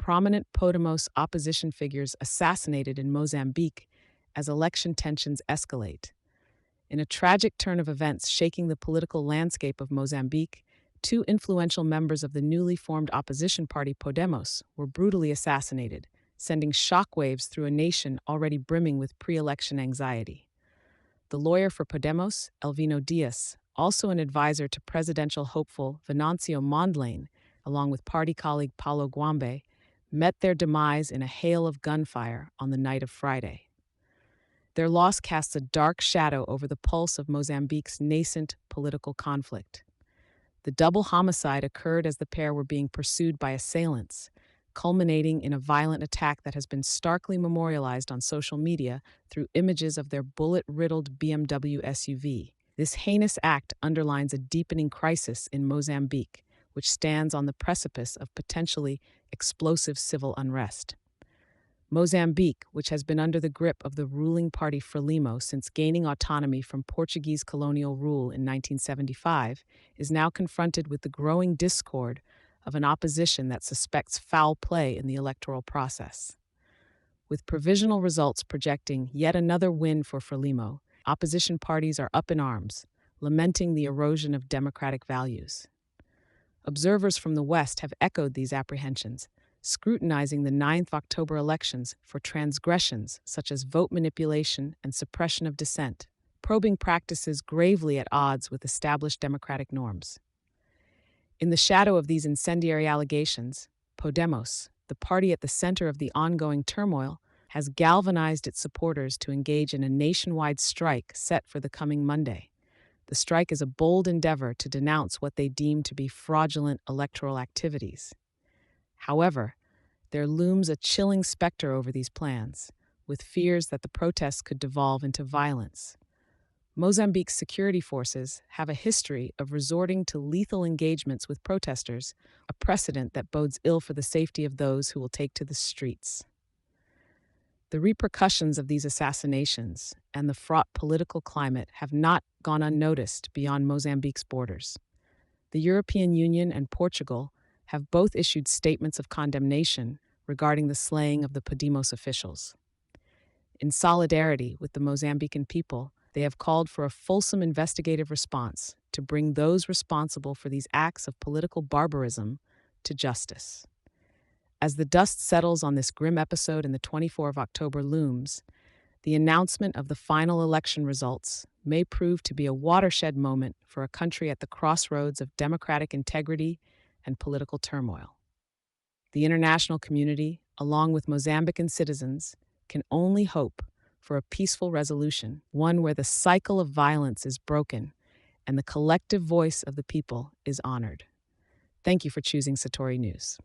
prominent Podemos opposition figures assassinated in Mozambique as election tensions escalate. In a tragic turn of events shaking the political landscape of Mozambique, two influential members of the newly formed opposition party Podemos were brutally assassinated, sending shockwaves through a nation already brimming with pre-election anxiety. The lawyer for Podemos, Elvino Dias, also an advisor to presidential hopeful Venancio Mondlane, along with party colleague Paulo Guambe, met their demise in a hail of gunfire on the night of Friday. Their loss casts a dark shadow over the pulse of Mozambique's nascent political conflict. The double homicide occurred as the pair were being pursued by assailants, culminating in a violent attack that has been starkly memorialized on social media through images of their bullet-riddled BMW SUV. This heinous act underlines a deepening crisis in Mozambique, which stands on the precipice of potentially explosive civil unrest. Mozambique, which has been under the grip of the ruling party Frelimo since gaining autonomy from Portuguese colonial rule in 1975, is now confronted with the growing discord of an opposition that suspects foul play in the electoral process. With provisional results projecting yet another win for Frelimo, opposition parties are up in arms, lamenting the erosion of democratic values. Observers from the West have echoed these apprehensions, scrutinizing the 9th October elections for transgressions such as vote manipulation and suppression of dissent, probing practices gravely at odds with established democratic norms. In the shadow of these incendiary allegations, Podemos, the party at the center of the ongoing turmoil, has galvanized its supporters to engage in a nationwide strike set for the coming Monday. The strike is a bold endeavor to denounce what they deem to be fraudulent electoral activities. However, there looms a chilling specter over these plans, with fears that the protests could devolve into violence. Mozambique's security forces have a history of resorting to lethal engagements with protesters, a precedent that bodes ill for the safety of those who will take to the streets. The repercussions of these assassinations and the fraught political climate have not gone unnoticed beyond Mozambique's borders. The European Union and Portugal have both issued statements of condemnation regarding the slaying of the Podemos officials. In solidarity with the Mozambican people, they have called for a fulsome investigative response to bring those responsible for these acts of political barbarism to justice. As the dust settles on this grim episode in the 24th of October looms, the announcement of the final election results may prove to be a watershed moment for a country at the crossroads of democratic integrity and political turmoil. The international community, along with Mozambican citizens, can only hope for a peaceful resolution, one where the cycle of violence is broken and the collective voice of the people is honored. Thank you for choosing Satori News.